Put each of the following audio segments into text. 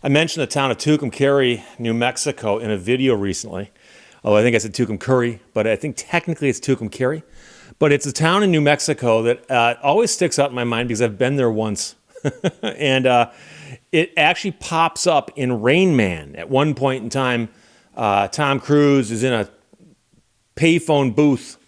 I mentioned the town of Tucumcari, New Mexico in a video recently. Although I think I said Tucumcari, but I think technically it's Tucumcari. But it's a town in New Mexico that always sticks out in my mind because I've been there once. And it actually pops up in Rain Man. At one point in time, Tom Cruise is in a payphone booth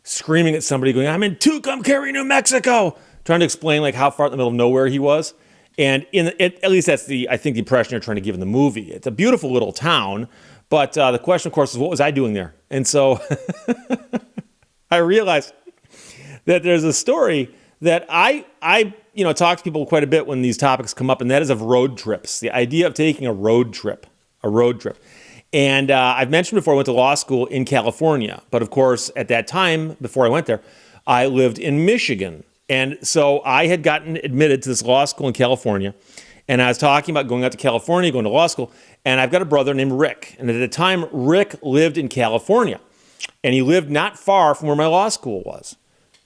screaming at somebody going, I'm in Tucumcari, New Mexico, trying to explain like how far in the middle of nowhere he was. And at least that's I think the impression they're trying to give in the movie. It's a beautiful little town, but the question, of course, is what was I doing there? And so I realized that there's a story that I talk to people quite a bit when these topics come up, and that is of road trips. The idea of taking a road trip. And I've mentioned before I went to law school in California, but of course at that time, before I went there, I lived in Michigan. And so I had gotten admitted to this law school in California, and I was talking about going out to California, going to law school, and I've got a brother named Rick. And at the time, Rick lived in California, and he lived not far from where my law school was,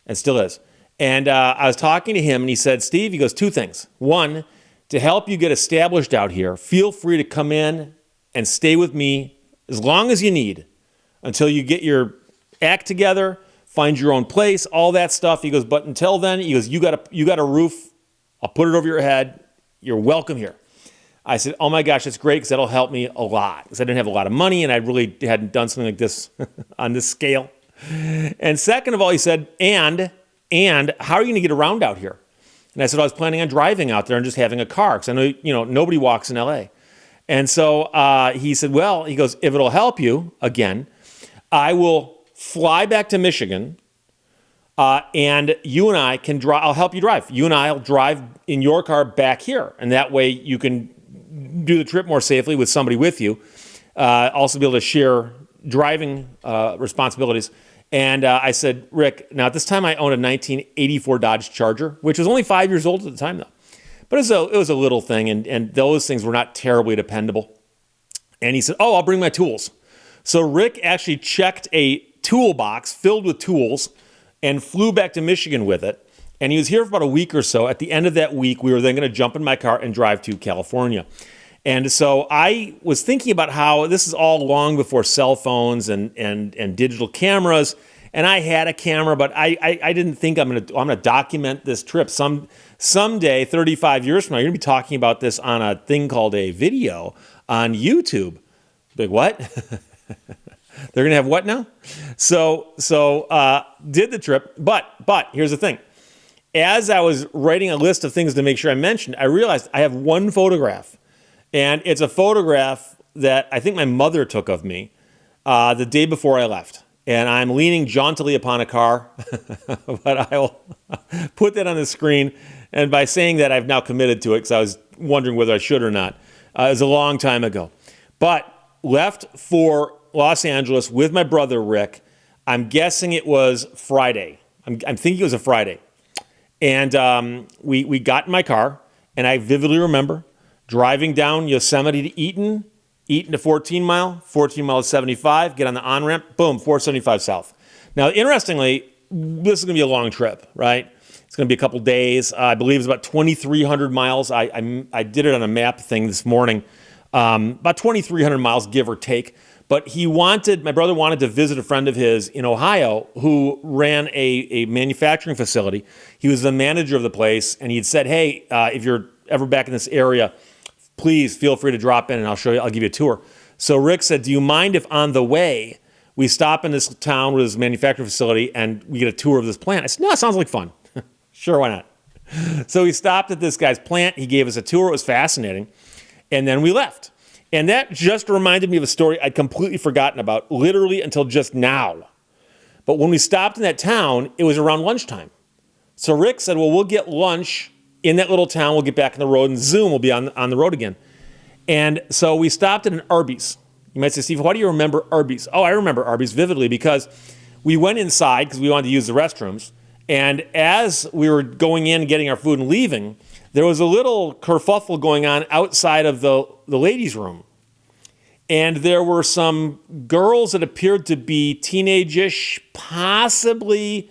and still is. And I was talking to him, and he said, Steve, he goes, two things. One, to help you get established out here, feel free to come in and stay with me as long as you need until you get your act together, find your own place, all that stuff. He goes, but until then, he goes, you got a roof. I'll put it over your head. You're welcome here. I said, oh my gosh, that's great because that'll help me a lot because I didn't have a lot of money and I really hadn't done something like this on this scale. And second of all, he said, and how are you going to get around out here? And I said, I was planning on driving out there and just having a car because I know, nobody walks in LA. And so he said, well, he goes, if it'll help you, again, I will fly back to Michigan and you and I can drive. I'll help you drive. You and I will drive in your car back here. And that way you can do the trip more safely with somebody with you. Also be able to share driving responsibilities. And I said, Rick, now at this time I owned a 1984 Dodge Charger, which was only 5 years old at the time though. But it was a little thing, and those things were not terribly dependable. And he said, oh, I'll bring my tools. So Rick actually checked a toolbox filled with tools and flew back to Michigan with it. And he was here for about a week or so. At the end of that week, we were then going to jump in my car and drive to California. And so I was thinking about how this is all long before cell phones and digital cameras. And I had a camera, but I didn't think I'm going to document this trip. Someday, 35 years from now, you're going to be talking about this on a thing called a video on YouTube. Like, what? They're going to have what now? So did the trip. But here's the thing. As I was writing a list of things to make sure I mentioned, I realized I have one photograph. And it's a photograph that I think my mother took of me the day before I left. And I'm leaning jauntily upon a car, but I will put that on the screen. And by saying that, I've now committed to it because I was wondering whether I should or not. It was a long time ago. But left for Los Angeles with my brother, Rick. I'm guessing it was Friday. I'm thinking it was a Friday. And we got in my car, and I vividly remember driving down Yosemite to Eaton to 14 Mile to 75, get on the on-ramp, boom, 475 south. Now, interestingly, this is going to be a long trip, right? It's going to be a couple days. I believe it's about 2,300 miles. I did it on a map thing this morning. About 2,300 miles, give or take. But my brother wanted to visit a friend of his in Ohio who ran a manufacturing facility. He was the manager of the place, and he had said, hey, if you're ever back in this area, please feel free to drop in and I'll give you a tour. So Rick said, do you mind if on the way we stop in this town with this manufacturing facility and we get a tour of this plant? I said, no, it sounds like fun. Sure, why not? So we stopped at this guy's plant. He gave us a tour. It was fascinating. And then we left. And that just reminded me of a story I'd completely forgotten about, literally until just now. But when we stopped in that town, it was around lunchtime. So Rick said, well, we'll get lunch in that little town. We'll get back on the road, and zoom, we'll be on the road again. And so we stopped at an Arby's. You might say, Steve, why do you remember Arby's? Oh, I remember Arby's vividly because we went inside because we wanted to use the restrooms. And as we were going in, getting our food and leaving, there was a little kerfuffle going on outside of the ladies' room. And there were some girls that appeared to be teenage-ish, possibly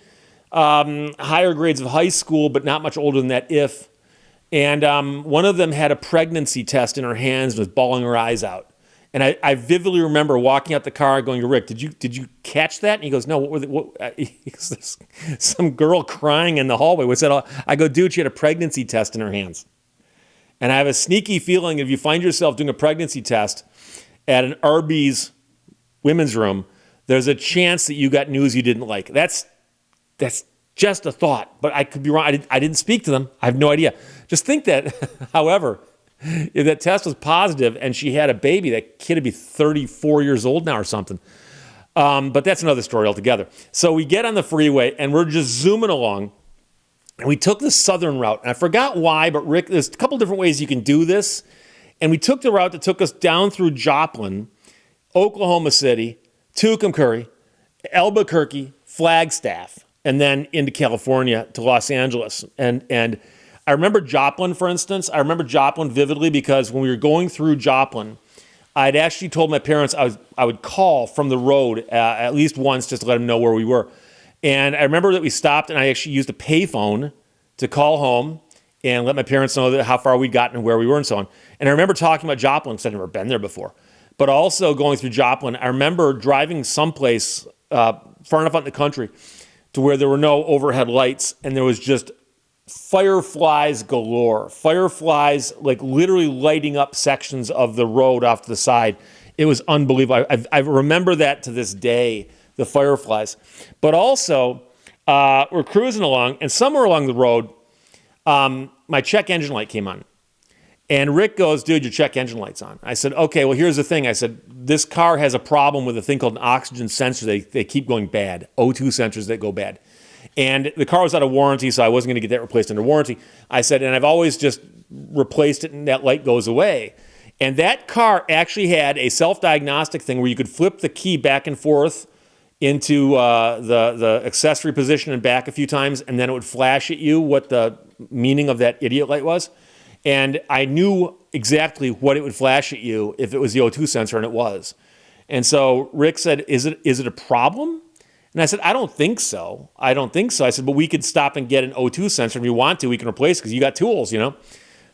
higher grades of high school, but not much older than that, And one of them had a pregnancy test in her hands and was bawling her eyes out. And I vividly remember walking out the car going to Rick, did you catch that? And he goes, no, he goes, some girl crying in the hallway. What's that? I go, dude, she had a pregnancy test in her hands. And I have a sneaky feeling if you find yourself doing a pregnancy test at an Arby's women's room, there's a chance that you got news you didn't like. That's just a thought, but I could be wrong. I didn't speak to them. I have no idea. Just think that, however, if that test was positive and she had a baby, that kid would be 34 years old now or something. But that's another story altogether. So we get on the freeway and we're just zooming along. And we took the southern route. And I forgot why, but Rick, there's a couple different ways you can do this. And we took the route that took us down through Joplin, Oklahoma City, Tucumcari, Albuquerque, Flagstaff, and then into California to Los Angeles. And I remember Joplin, for instance. I remember Joplin vividly because when we were going through Joplin, I'd actually told my parents I would call from the road at least once just to let them know where we were. And I remember that we stopped and I actually used a payphone to call home and let my parents know how far we'd gotten and where we were and so on. And I remember talking about Joplin because I'd never been there before. But also going through Joplin, I remember driving someplace far enough out in the country to where there were no overhead lights and there was just fireflies galore. Fireflies like literally lighting up sections of the road off to the side. It was unbelievable. I remember that to this day, the fireflies. But also, we're cruising along, and somewhere along the road, my check engine light came on. And Rick goes, dude, your check engine light's on. I said, okay, well, here's the thing. I said, this car has a problem with a thing called an oxygen sensor. They keep going bad, O2 sensors that go bad. And the car was out of warranty, so I wasn't going to get that replaced under warranty. I said, and I've always just replaced it, and that light goes away. And that car actually had a self-diagnostic thing where you could flip the key back and forth into the accessory position and back a few times, and then it would flash at you what the meaning of that idiot light was. And I knew exactly what it would flash at you if it was the O2 sensor, and it was. And so Rick said, is it a problem? And I said, I don't think so. I said, but we could stop and get an O2 sensor if you want to. We can replace it because you got tools, you know.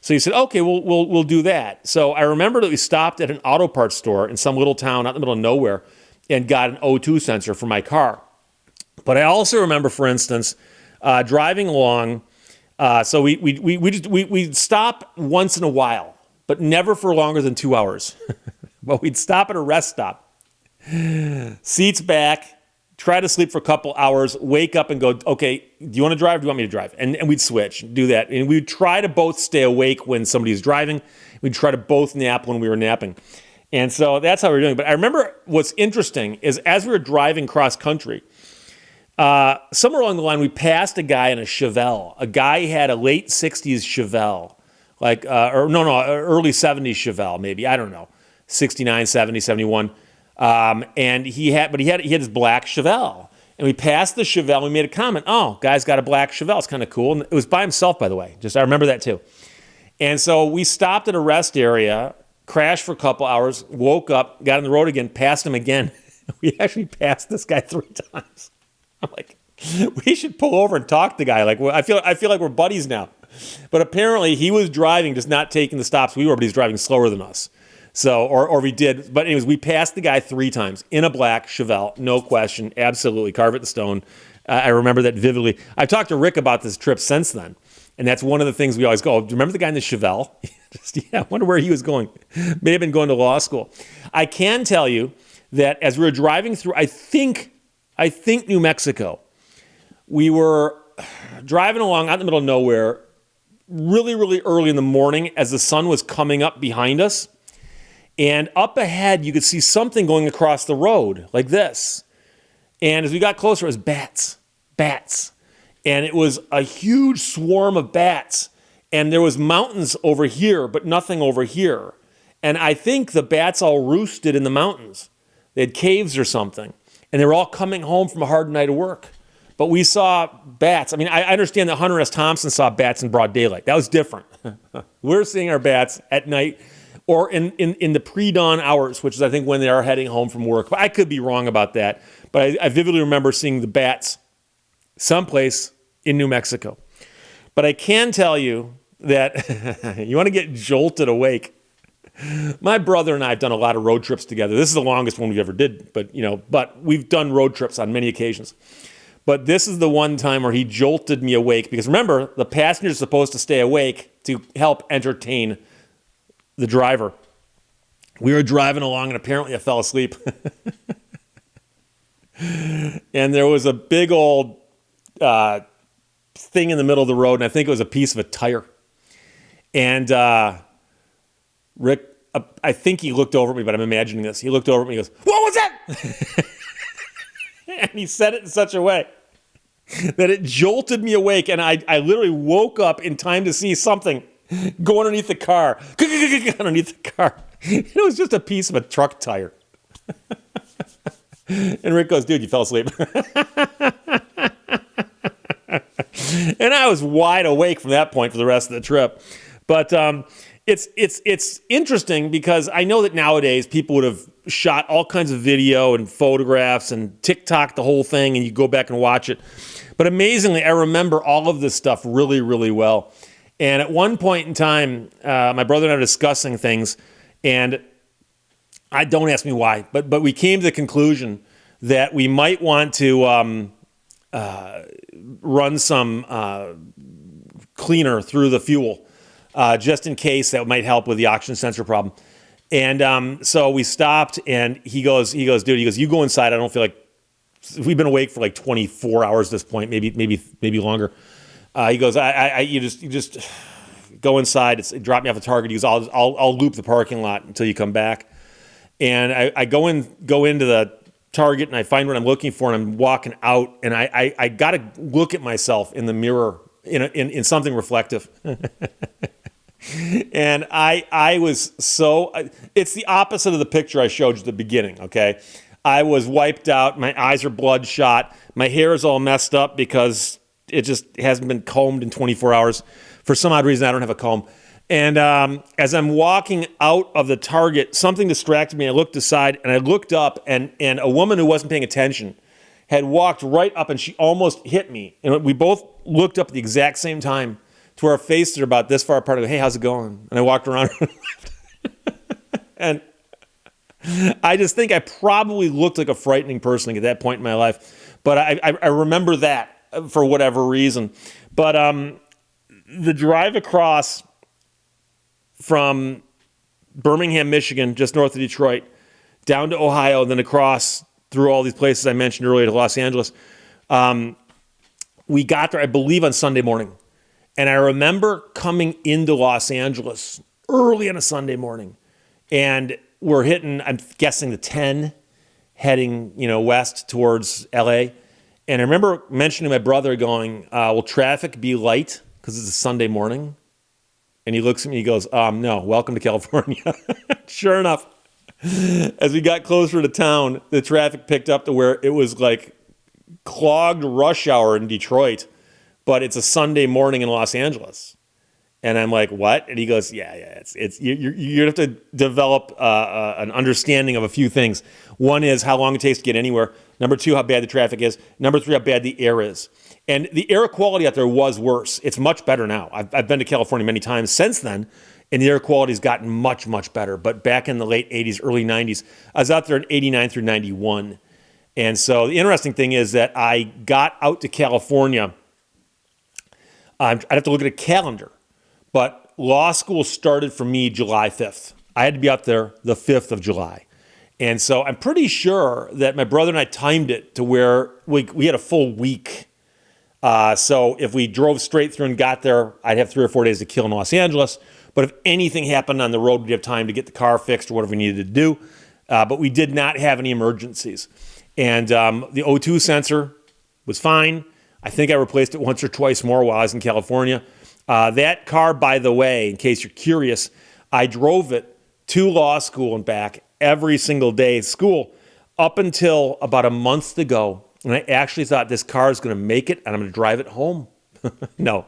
So he said, okay, we'll do that. So I remember that we stopped at an auto parts store in some little town out in the middle of nowhere and got an O2 sensor for my car. But I also remember, for instance, driving along. So we'd stop once in a while, but never for longer than 2 hours. But we'd stop at a rest stop, seats back, try to sleep for a couple hours, wake up and go, okay, do you want to drive or do you want me to drive? And we'd switch, do that. And we'd try to both stay awake when somebody was driving. We'd try to both nap when we were napping. And so that's how we were doing. But I remember what's interesting is as we were driving cross country, somewhere along the line, we passed a guy in a Chevelle. A guy had a late 60s Chevelle, early 70s Chevelle, maybe. I don't know, 69, 70, 71. And he had his black Chevelle. And we passed the Chevelle and we made a comment, oh, guy's got a black Chevelle. It's kind of cool. And it was by himself, by the way. I remember that too. And so we stopped at a rest area, crashed for a couple hours, woke up, got on the road again, passed him again. We actually passed this guy 3 times. I'm like, we should pull over and talk to the guy. Like, I feel like we're buddies now. But apparently he was driving, just not taking the stops we were, but he's driving slower than us. So, or we did. But anyways, we passed the guy 3 times in a black Chevelle, no question, absolutely, carve it in stone. I remember that vividly. I've talked to Rick about this trip since then. And that's one of the things we always go, do you remember the guy in the Chevelle? I wonder where he was going. May have been going to law school. I can tell you that as we were driving through, I think New Mexico, we were driving along out in the middle of nowhere really, really early in the morning as the sun was coming up behind us. And up ahead, you could see something going across the road like this. And as we got closer, it was bats. And it was a huge swarm of bats. And there was mountains over here, but nothing over here. And I think the bats all roosted in the mountains. They had caves or something. And they were all coming home from a hard night of work. But we saw bats. I mean, I understand that Hunter S. Thompson saw bats in broad daylight. That was different. We're seeing our bats at night or in the pre-dawn hours, which is, I think, when they are heading home from work. But I could be wrong about that. But I vividly remember seeing the bats someplace in New Mexico. But I can tell you that you want to get jolted awake. My brother and I have done a lot of road trips together. This is the longest one we ever did, but we've done road trips on many occasions. But this is the one time where he jolted me awake because remember, the passenger's supposed to stay awake to help entertain the driver. We were driving along and apparently I fell asleep. And there was a big old thing in the middle of the road, and I think it was a piece of a tire. And Rick, I think he looked over at me, but I'm imagining this. He looked over at me and he goes, "What was that?" And he said it in such a way that it jolted me awake, and I literally woke up in time to see something go underneath the car. Underneath the car. It was just a piece of a truck tire. And Rick goes, "Dude, you fell asleep." And I was wide awake from that point for the rest of the trip. But it's interesting because I know that nowadays people would have shot all kinds of video and photographs and TikTok the whole thing, and you go back and watch it. But amazingly, I remember all of this stuff really, really well. And at one point in time, my brother and I were discussing things, and I don't ask me why, but we came to the conclusion that we might want to run some cleaner through the fuel, just in case that might help with the oxygen sensor problem. And so we stopped, and he goes, "Dude," you go inside. I don't feel like we've been awake for like 24 hours at this point, maybe longer. He goes, you just go inside. Drop me off at Target. He goes, I'll loop the parking lot until you come back. And I go into the Target and I find what I'm looking for, and I'm walking out, and I got to look at myself in the mirror in something reflective. And I was it's the opposite of the picture I showed you at the beginning, okay? I was wiped out. My eyes are bloodshot. My hair is all messed up because it just hasn't been combed in 24 hours. For some odd reason, I don't have a comb. And as I'm walking out of the Target, something distracted me. I looked aside, and I looked up, and a woman who wasn't paying attention had walked right up, and she almost hit me. And we both looked up at the exact same time to where our faces are about this far apart. I go, "Hey, how's it going?" And I walked around and I just think I probably looked like a frightening person at that point in my life. But I remember that for whatever reason. But the drive across from Birmingham, Michigan, just north of Detroit, down to Ohio, then across through all these places I mentioned earlier to Los Angeles, we got there, I believe, on Sunday morning. And I remember coming into Los Angeles early on a Sunday morning, and we're hitting, I'm guessing, the 10, heading west towards LA. And I remember mentioning to my brother going, "Will traffic be light because it's a Sunday morning?" And he looks at me, he goes, "No, welcome to California." Sure enough, as we got closer to town, the traffic picked up to where it was like clogged rush hour in Detroit, but it's a Sunday morning in Los Angeles. And I'm like, "What?" And he goes, "Yeah, it's you have to develop an understanding of a few things. One is how long it takes to get anywhere. Number two, how bad the traffic is. Number three, how bad the air is. And the air quality out there was worse. It's much better now. I've been to California many times since then, and the air quality's gotten much, much better. But back in the late 80s, early 90s, I was out there in 89 through 91. And so the interesting thing is that I got out to California. I'd have to look at a calendar. But law school started for me July 5th. I had to be out there the 5th of July. And so I'm pretty sure that my brother and I timed it to where we had a full week. So if we drove straight through and got there, I'd have 3 or 4 days to kill in Los Angeles. But if anything happened on the road, we'd have time to get the car fixed or whatever we needed to do. But we did not have any emergencies. And the O2 sensor was fine. I think I replaced it once or twice more while I was in California. That car, by the way, in case you're curious, I drove it to law school and back every single day at school up until about a month ago. And I actually thought this car is going to make it and I'm going to drive it home. No.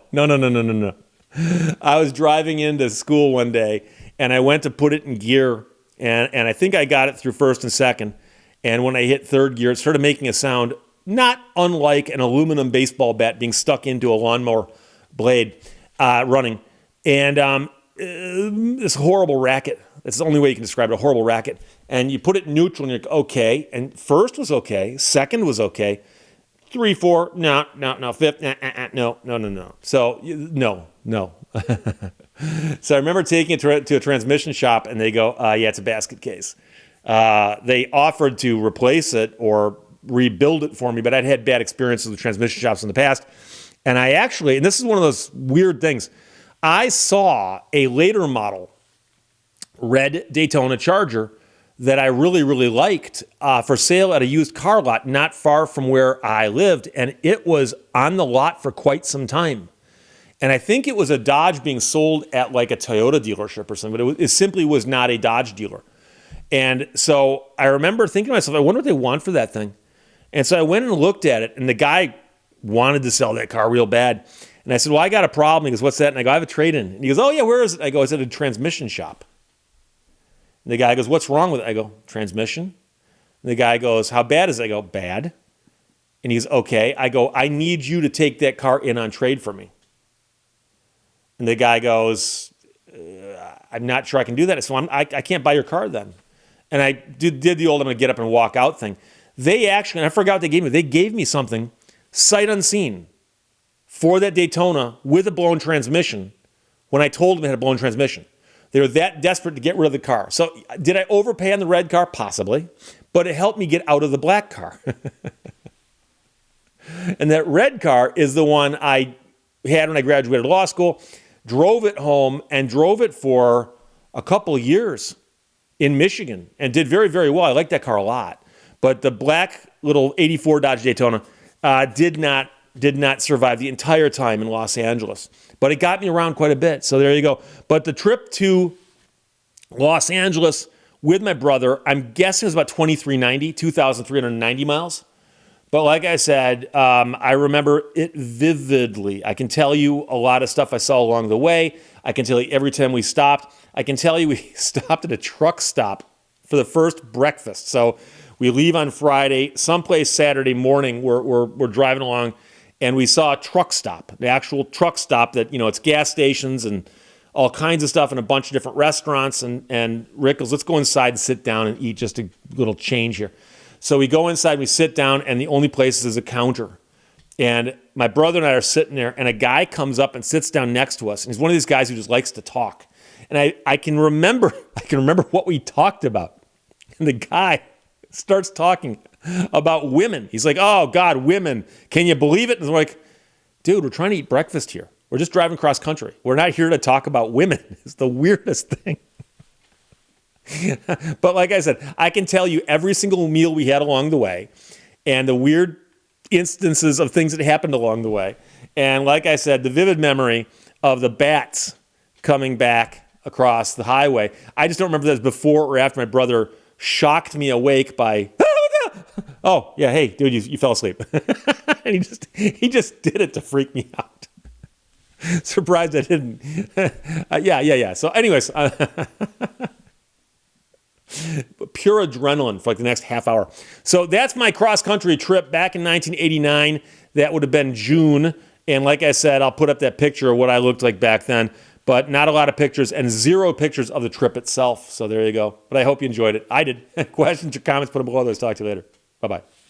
I was driving into school one day and I went to put it in gear and I think I got it through first and second. And when I hit third gear, it started making a sound not unlike an aluminum baseball bat being stuck into a lawnmower blade running. And this horrible racket. That's the only way you can describe it, a horrible racket. And you put it in neutral and you're like, okay. And first was okay. Second was okay. 3, 4, no. Fifth, no. So, no. So I remember taking it to a transmission shop and they go, yeah, it's a basket case. They offered to replace it or rebuild it for me, but I'd had bad experiences with transmission shops in the past. And I actually, and this is one of those weird things, I saw a later model red Daytona Charger that I really, really liked for sale at a used car lot not far from where I lived. And it was on the lot for quite some time. And I think it was a Dodge being sold at like a Toyota dealership or something, but it simply was not a Dodge dealer. And so I remember thinking to myself, I wonder what they want for that thing. And so I went and looked at it, and the guy wanted to sell that car real bad. And I said, well, I got a problem. He goes, what's that? And I go, I have a trade-in. And he goes, oh, yeah, where is it? I go, it's at a transmission shop. And the guy goes, what's wrong with it? I go, transmission. And the guy goes, how bad is it? I go, bad. And he goes, okay. I go, I need you to take that car in on trade for me. And the guy goes, I'm not sure I can do that. So I can't buy your car then. And I did the old I'm going to get up and walk out thing. They actually, and I forgot what they gave me. They gave me something sight unseen for that Daytona with a blown transmission when I told them it had a blown transmission. They were that desperate to get rid of the car. So did I overpay on the red car? Possibly. But it helped me get out of the black car. And that red car is the one I had when I graduated law school, drove it home, and drove it for a couple of years in Michigan and did very, very well. I liked that car a lot. But the black little 84 Dodge Daytona did not survive the entire time in Los Angeles. But it got me around quite a bit. So there you go. But the trip to Los Angeles with my brother, I'm guessing it was about 2,390 miles. But like I said, I remember it vividly. I can tell you a lot of stuff I saw along the way. I can tell you every time we stopped. I can tell you we stopped at a truck stop for the first breakfast. So we leave on Friday, someplace Saturday morning, we're driving along, and we saw a truck stop, the actual truck stop that, it's gas stations and all kinds of stuff and a bunch of different restaurants. And Rick goes, let's go inside and sit down and eat, just a little change here. So we go inside, we sit down, and the only place is a counter. And my brother and I are sitting there, and a guy comes up and sits down next to us. And he's one of these guys who just likes to talk. And I can remember what we talked about. And the guy starts talking about women. He's like, oh, God, women. Can you believe it? And we're like, dude, we're trying to eat breakfast here. We're just driving cross country. We're not here to talk about women. It's the weirdest thing. But like I said, I can tell you every single meal we had along the way and the weird instances of things that happened along the way. And like I said, the vivid memory of the bats coming back across the highway. I just don't remember if that was before or after my brother shocked me awake by, oh, yeah, hey, dude, you fell asleep. And he just did it to freak me out. Surprised I didn't. Yeah. So anyways, pure adrenaline for like the next half hour. So that's my cross-country trip back in 1989. That would have been June. And like I said, I'll put up that picture of what I looked like back then. But not a lot of pictures and 0 pictures of the trip itself. So there you go. But I hope you enjoyed it. I did. Questions or comments, put them below. Let's talk to you later. Bye-bye.